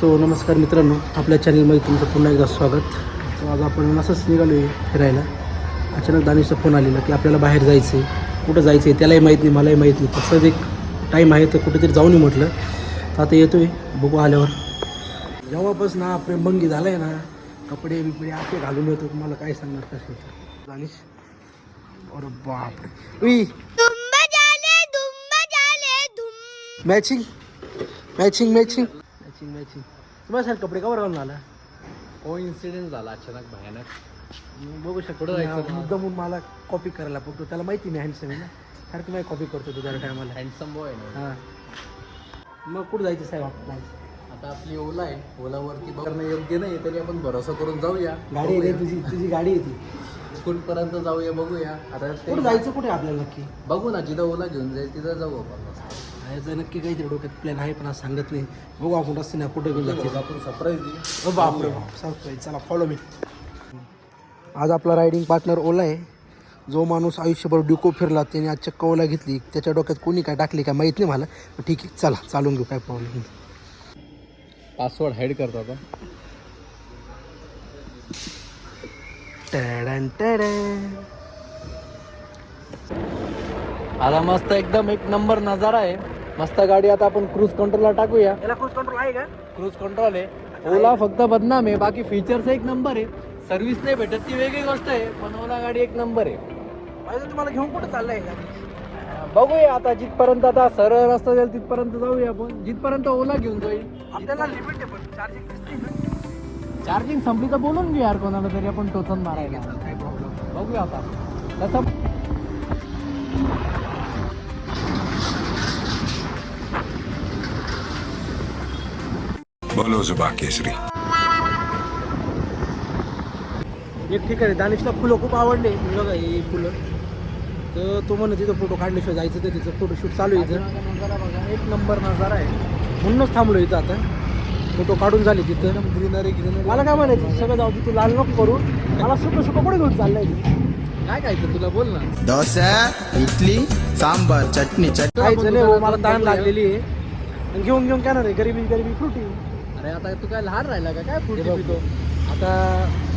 नमस्कार मित्रांनो, आपल्या चॅनलमध्ये तुमचं पुन्हा एकदा स्वागत. आज आपण असंच निघालो आहे फिरायला. अचानक दानिशचा फोन आलेला की आपल्याला बाहेर जायचं आहे. कुठं जायचं आहे त्यालाही माहीत नाही, मलाही माहीत नाही. तसंच एक टाईम आहे तर कुठेतरी जाऊन ये म्हटलं. तर आता येतो आहे, बघू आल्यावर. जेव्हापासून ना प्रेमभंगी झालं आहे ना, कपडे बिपडे असे घालून येतो, तुम्हाला काय सांगणार कसं होतं दानिश. अरे बापरे, matching matching matching matching matching. तुम्हाला सर कपडे कवर घालून आला. इन्सिडेंट झाला अचानक भयानक. बघू शकतो मुद्दाम मला कॉपी करायला बघतो. त्याला माहिती नाही हँडसम आहे ना, सारखं माझी कॉपी करतो तो त्या टायमाला. हँडसम बॉय ना. हां, मग कुठं जायचं साहेब आपल्याला? आता आपली ओला आहे, ओलावरती करणं योग्य नाही तरी आपण भरोसा करून जाऊया. गाडी आहे रे तुझी, तुझी गाडी आहे ती. स्कूलपर्यंत जाऊया, बघूया. आता कुठं जायचं कुठे आपल्याला नक्की? बघू ना, जिथं ओला घेऊन जाईल तिथं जाऊ आपण. याचं नक्की काहीतरी डोक्यात प्लॅन आहे पण आज सांगत नाही. बघू आपण रस्ते नाही कुठे घेऊन जायचं. आपण सरप्राईज देऊ. बापरे सरप्राईज. चला फॉलो मी. आज आपला रायडिंग पार्टनर ओला आहे. जो माणूस आयुष्यभर ड्युको फिरला त्याने आज चक्क ओला घेतली. त्याच्या डोक्यात कोणी काय टाकली काय माहीत नाही मला, पण ठीक आहे चला चालून घेऊ, काय प्रॉब्लेम. पासवर्ड हाईड करतो आता. आता मस्त एकदम एक नंबर नजारा आहे. मस्त गाडी आता आपण क्रूज कंट्रोलला टाकूया. याला क्रूज कंट्रोल आहे का? क्रूज कंट्रोल आहे. ओला फक्त बदनाम आहे, बाकी फीचर्स एक नंबर आहे. सर्व्हिस नाही भेटत ती वेगळी गोष्ट आहे, पण ओला गाडी एक नंबर आहे. पाहिजे तुम्हाला घेऊन कुठं चाललंय का? बघूया आता, जिथपर्यंत आता सरळ रस्ता जाईल तिथपर्यंत जाऊया आपण. जिथपर्यंत ओला घेऊन जाईल. आपल्याला लिमिट आहे पण चार्जिंग दिसते ना. चार्जिंग संपली तर बोलून घेऊ यार कोणाला तरी आपण टोचन मारायला. काय प्रॉब्लेम. बघूया आता तसं. बोलो जुबा केसरी. एक ठिकाणी दानिशला फुलं खूप आवडले. बघा ही फुलं, तर तो म्हणत तिथं फोटो काढल्याशिवाय जायचं. तर तिचं फोटोशूट चालू आहे इथं. नजारा बघा, एक नंबर नजारा आहे. म्हणूनच थांबलो इथं. आता फोटो काढून झाले तिथं. ग्रीनरी मला काय म्हणायचं, सगळं जाऊ तू लाल नको करू. मला सुकं सुकं कुठे घेऊन चाललंय? काय खायचं तुला, बोल ना. डोसा, इडली, सांबार, चटणी खायचं नाही हो, मला ताण लागलेली आहे. आणि घेऊन घेऊन काय ना रे, गरिबी गरिबी फ्रुटी. अरे आता तू काय लहान राहिला का काय फ्रुटी हे बघ, पितो? आता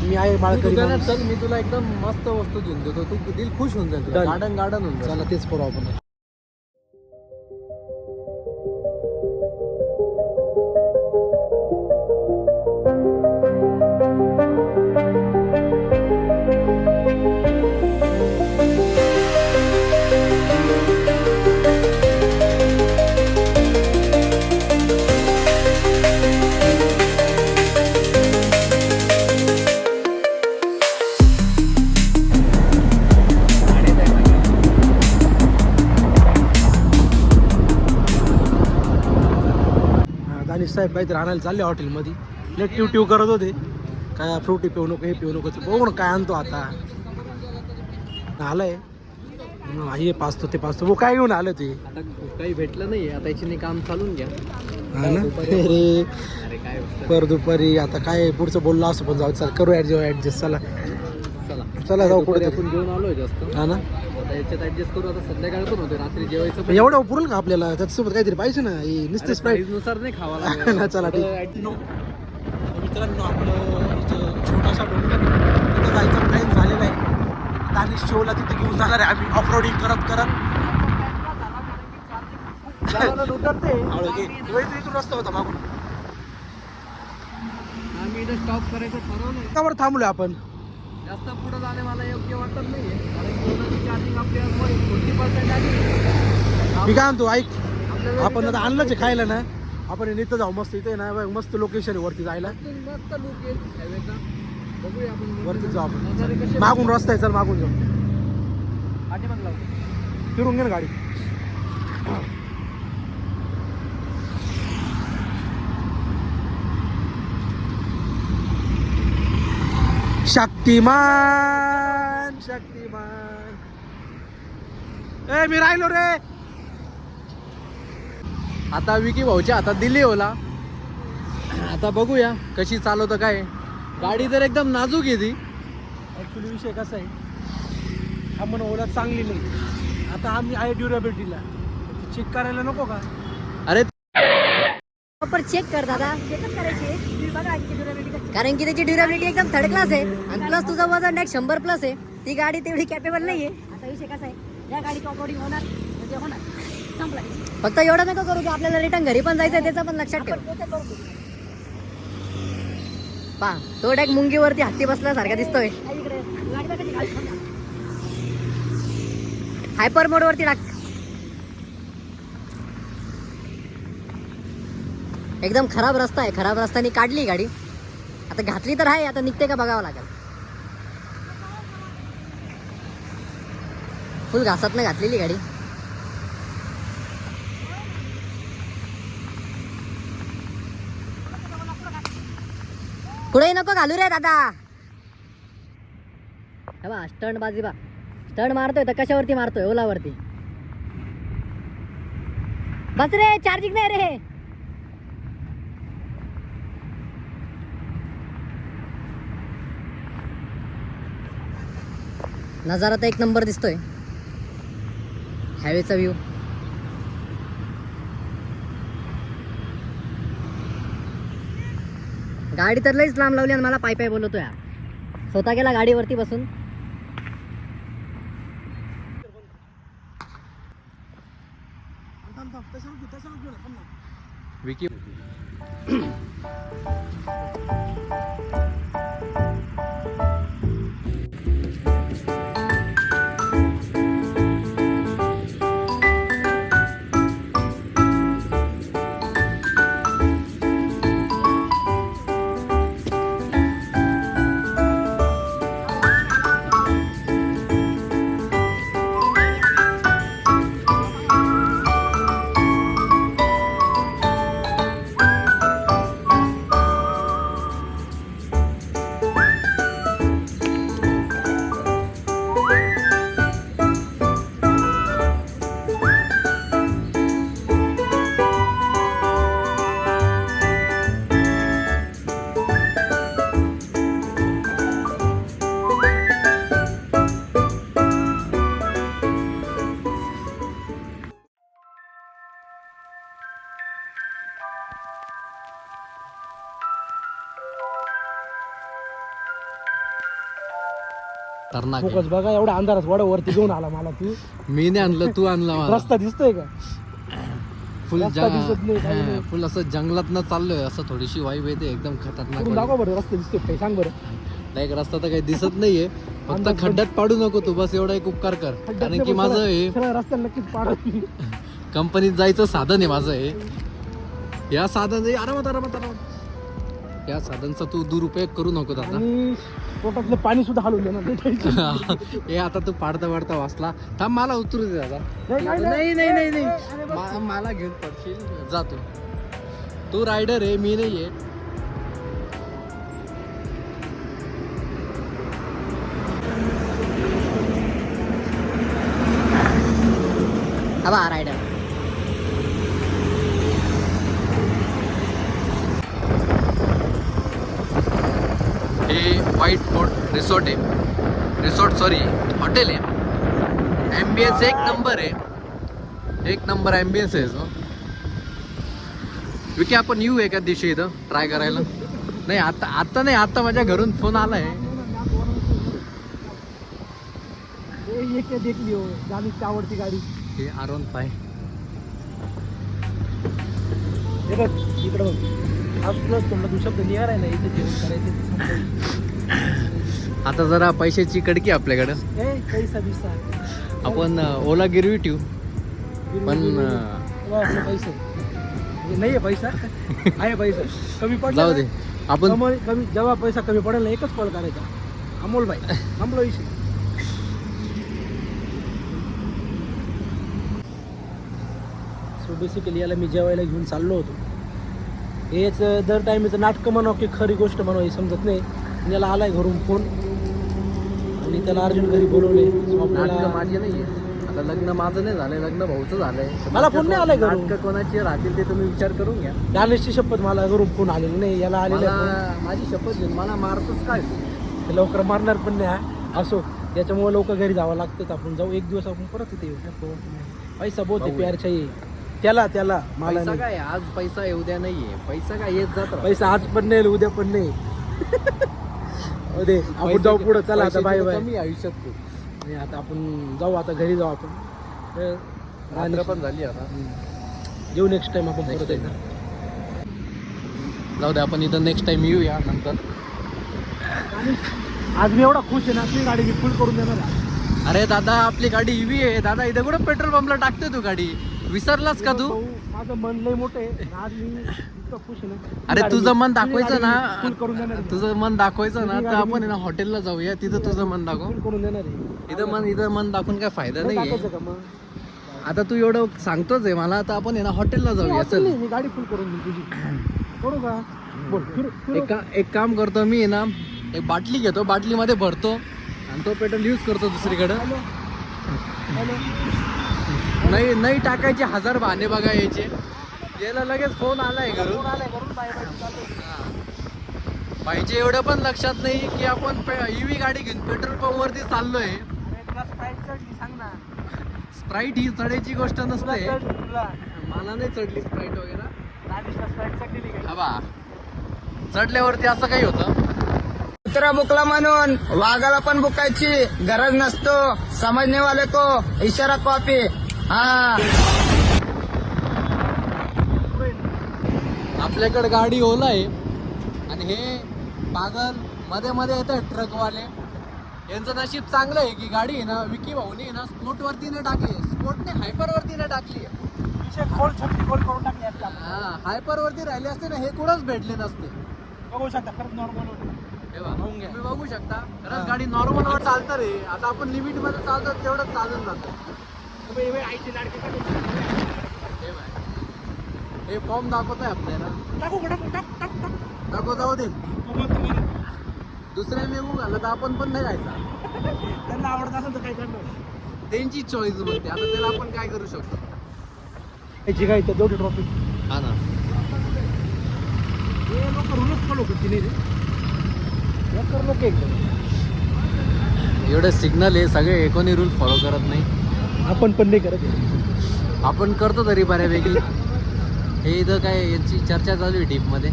मी आहे बाळकरी दुकानात माणूस. चल, मी तुला एकदम मस्त वस्तू घेऊन देतो. तू दिल खुश होऊन जाईल. Done. गार्डन गार्डन होऊन जाईल. चला तेच करू आपण. दानिश साहेब काहीतरी आणायला चालले हॉटेलमध्ये. लेट ट्यू करत होते, काय फ्रुटी पिऊ नको, हे पिऊ नको. बघू ना काय आणतो आता. आलंय हे पाचतो ते पाचतो. वो काय घेऊन आलं ते? आता काही भेटलं नाही, आता याची काम चालून घ्या. हा ना. अरे अरे काय पर दुपारी आता काय पुढचं बोललो असं, पण जाऊ चल करू ॲडजस्ट. चला चला चला जाऊ दुपारी कुठे. आपण घेऊन आलोय जास्त. हा ना. आता याच्यात ऍडजस्ट करू. आता संध्याकाळ पण होते, रात्री जेवायचं पण. एवढं पुरेल का आपल्याला? त्याच्यासोबत काहीतरी पाहिजे ना. ही नुसती स्प्राईट नुसार नाही खावा ना. चला ठीक. मित्रांनो आपलं इथं छोटासा डोंगर तिथं जायचा प्लॅन झालेला आहे. दानिश शोला तिथे घेऊन जाणार आहे आम्ही, ऑफरोडिंग करत करत. उतरते इथून रस्ता होता मागून. आम्ही इथं स्टॉप करायचं ठरवलंय. त्यावर थांबलोय आपण. जास्त पुढे जाणे मला योग्य वाटत नाहीये, कारण कोणाची चार्जिंग आपल्या 40% आली. मी काय म्हणतो ऐक, आपण आता आणलंच आहे खायला ना. आपण इथं जाऊ मस्त. इथे ना मस्त लोकेशन आहे वरती जायला. मस्त लुक येईल हायवेचा. बघूया आपण वरती जाऊ आपण. नजारे कसे. मागून रस्ता आहे, चल मागून जाऊ. पाठीमागे लावू. फिरून घे ना गाडी. शक्तिमान शक्तिमान. ए मी राहिलो रे. आता विकी भाऊच्या हातात दिली ओला. आता बघूया कशी चालवतं काय. गाडी तर एकदम नाजूक आहे ती. ॲक्च्युली विषय कसा आहे, हा म्हणून ओला चांगली नाही. आता आम्ही आहे ड्युरेबिलिटीला, चेक करायला नको का? अरे प्रॉपर चेक कर दादा, चेकच करायची कारण की त्याची ड्युरेबिलिटी एकदम थर्ड क्लास आहे आणि प्लस तुझं वजन नेट 100+ आहे. ती गाडी तेवढी कॅपेबल नाहीये. आता विषय कसा आहे, या गाडीची ऑफरोडिंग होणार म्हणजे होणार, संपला. फक्त एवढं नका करू की आपल्याला रिटर्न घरी पण जायचं, त्याचं पण लक्षात ठेव. पा तो डायरेक्ट मुंगीवरती हत्ती बसल्यासारखा दिसतोय. हायपर मोड वरती टाक. एकदम खराब रस्ता आहे, खराब रस्त्याने काढली गाडी. आता घातली तर आहे, आता निघते का बघावं लागेल. फुल घासातनं घातलेली गाडी. पुढे नको घालू रे दादा. बा स्टंट बाजी बा, स्टंट मारतोय तर कशावरती मारतोय, ओलावरती. बस रे, चार्जिंग नाही रे. नजारा तर एक नंबर दिसतोय, हायवेचा व्ह्यू. गाडी तर लईच लांब लावली आणि मला पाय पाय बोलवतोय. स्वतः गेला गाडीवरती बसून. विकी खतरनाक आहे. फोकस बघा, एवढा अंधारात वरती घेऊन आला मला तू. मी नाही आणलं, तू आणलं मला. रस्ता दिसतोय का? फुल रस्ता दिसत नाही, काही नाही. फुल असं जंगलात न चाललोय, असं थोडीशी वाईब येते, एकदम खतरनाक तू दाखव बरं, रस्ता दिसतोय काय सांग बरं. लाईक रस्ता तर काही दिसत नाहीये, फक्त अंदाज खड्ड्यात पाडू नको तू, बस एवढा एक उपकार कर. कारण की माझं हे सरळ रस्त्याला नक्कीच पाडत. कंपनीत जायचं साधन आहे माझं हे. या साधन आरामात आरामात आरामात, या साधनचा तू दुरुपयोग करू नको दादा. आणि पोटातलं पाणी सुद्धा हलवून दे ना. हे आता तू पाडता पाडता वाचला. थांब, मला उतरू दे दादा. नाही, नाही नाही नाही, मला घेऊन पडशील. जातो, तू रायडर आहे, मी नाही आहे. हवा रायडर. हे व्हाईट फोर्ट रिसॉर्ट आहे, हॉटेल आहे. ॲम्बियन्स एक नंबर आहे, एक नंबर ॲम्बियन्स आहे. विकी आपण येऊ एका दिवशी इथं ट्राय करायला. नाही आता नाही, आता माझ्या घरून फोन आलाय. एक देखली हो, गाणीची आवडती गाडी. हे R15. हे बघ इकडं बघ, आज प्लस तुम्हाला तू शब्द निघाला आहे ना, इथे जेवण करायचं ते संपलं. आता जरा पैशाची कडकी आपल्याकडं. पैसा बिसा आपण ओला गिरवी ठेवू, पण आपले पैसे नाही आहे. पैसा आहे, पैसा कमी पडला जाऊ दे. आपण कमी जेव्हा पैसा कमी पडेल ना, एकच कॉल करायचा, अमोल भाई, संपला विषय. सो बेसिकली याला मी जेवायला घेऊन चाललो होतो. हेच दर टाईमचं नाटकं म्हणावं की खरी गोष्ट म्हणावं हे समजत नाही. याला आलाय घरून फोन आणि त्याला अर्जंट घरी बोलवले. नाटकं माझी नाही, आता लग्न माझं नाही झालंय, लग्न भाऊचं झालंय. मला फोन नाही आलाय घरून. नाटकं कोणाची राहतील ते तुम्ही विचार करून घ्या. दानेशची शपथ, मला घरून फोन आलेला नाही. याला आलेला माझी शपथ घेऊन मला मारतच काय. लवकर मारणार पण नाही. असो, त्याच्यामुळे लवकर घरी जावं लागतं. आपण जाऊ एक दिवस, आपण परत इथे येऊ. पैसा बहुत आहे, प्यार चाहिए. त्याला मला पैसा नाही. काय आज पैसा आहे उद्या नाहीये, पैसा काय येत जात राहतो. पैसा आज पण नाही उद्या पण नाही. अरे आपण जाऊ पुढं, चला आता बाय बाय. कमी आयुष्यात खूप. नाही, आता आपण जाऊ, आता घरी जाऊ आपण. तर रात्र पण झाली आता. येऊ नेक्स्ट टाइम आपण परत एकदा. जाऊ दे, आपण इथं नेक्स्ट टाइम येऊया नंतर. आज मी एवढा खुश आहे ना, आपली गाडी मी फुल करून देणार आहे. अरे दादा, आपली गाडी ईव्ही आहे दादा. इथं कुठं पेट्रोल पंपला टाकतोय तू गाडी? विसरलास का तू? भाऊ, माझं मन लय मोठं आहे. आज मी इतकं खुश आहे ना. अरे तुझं मन दाखवायचं फुल ना, करून देणार आहे. तुझं मन दाखवायचं ना, तर आपण आहे ना हॉटेलला जाऊया. तिथं तुझं मन दाखव. फुल करून देणार आहे. इथं मन दाखवून काय फायदा नाही नाहीये. टाकायचं का मग? आता तू एवढं सांगतोच आहे मला, तर आपण आहे ना हॉटेलला जाऊया. चल, मी गाडी फुल करून देईन तुझी. करू का? बोल, फिरू. एक काम करतो मी आहे ना, एक बाटली घेतो, बाटलीमध्ये भरतो आणि तो पेट्रोल यूज करतो दुसरीकडं. नाही टाकायचे 1000 बहाणे बघा याचे. याला लगेच फोन आलाय घरून. पाहिजे एवढं पण लक्षात नाही की आपण ईव्ही गाडी घेऊन पेट्रोल पंप वरती चाललोय. स्प्राईट ही चढायची गोष्ट नसते. मला नाही चढली स्प्राईट वगैरे. चढल्यावरती असं काही होतं. कुत्रा बुकला म्हणून वाघाला पण बुकायची गरज नसतो. समजने वाले को इशारा कॉपी. हा, आपल्याकडे गाडी ओला आहे आणि हे पागल मध्ये मध्ये येतात ट्रकवाले. यांचं नशीब चांगलं आहे की गाडी आहे ना, विकी भाऊनी ना स्पोर्ट वरती नाही टाकली, स्पोर्टने हायपर वरती नाही टाकली. खोल करून टाकली असते आपण. हा, हायपर वरती राहिले असते ना, हे कुठंच भेटले नसते. बघू शकता खरंच नॉर्मल होतं. हे बघा, तुम्ही बघू शकता खरंच गाडी नॉर्मल वर चालतं रे. आता आपण लिमिट मध्ये चालतो तेवढंच चालून जातो. आईची लाडकी टाकू. हे बघ, हे फॉर्म दाखवत आहे आपल्याला. दाखव, जाऊ दे. दुसऱ्या मेमू घालला तर आपण पण नाही जायचा. त्यांना आवडत असेल तर काय करणार. त्यांची चॉईस म्हणते. आता त्याला आपण काय करू शकतो? याची काय तर तेवढी ट्रॉफिक. हा ना, हे लोक रूलच फॉलो करते नाही रे. बेकार लोक एकदम. एवढे सिग्नल आहे, सगळे कोणी रूल फॉलो करत नाही. आपण पण नाही करत. आपण करतो तरी बऱ्यापैकी. हे इथं काय यांची चर्चा चालू आहे डीप मध्ये.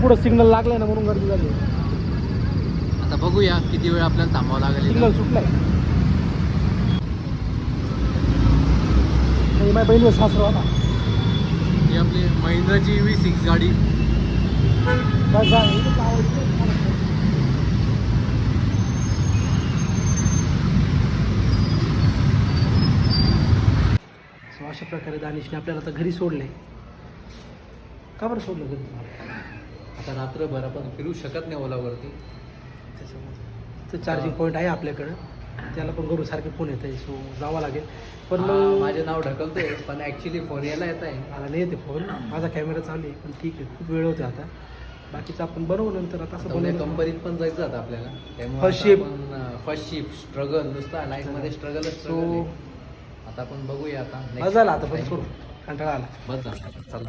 पुढं सिग्नल लागलाय ना म्हणून गर्दी झाली. आता बघूया किती वेळ आपल्याला थांबावं लागेल. सिग्नल सुटलाय. माझ्या बहिणीवर सासरा होता. ही आपली महिंद्राची V6 गाडी. अशा प्रकारे दानिशने आपल्याला आता घरी सोडले. का बरं सोडलं घरी? आता रात्रभर आपण फिरू शकत नाही ओलावरती. त्याच्यामुळे चार्जिंग पॉईंट आहे आपल्याकडं, त्याला पण गरू सारखे फोन येत आहे. सो जावं लागेल. पण माझे नाव ढकलतोय पण ऍक्च्युली फोन यायला येत आहे. मला नाही येते फोन. माझा कॅमेरा चालू आहे. पण ठीक आहे, खूप वेळ होते आता. बाकीचं आपण बनवू नंतर. आता असं बनवलं कंपनीत पण जायचं आता आपल्याला. First shift. First shift struggle नुसता लाईफ मध्ये स्ट्रगलच. सो आता आपण बघूया आता. झाला आता पण सोड, कंटाळा आला. बस झालं, चला.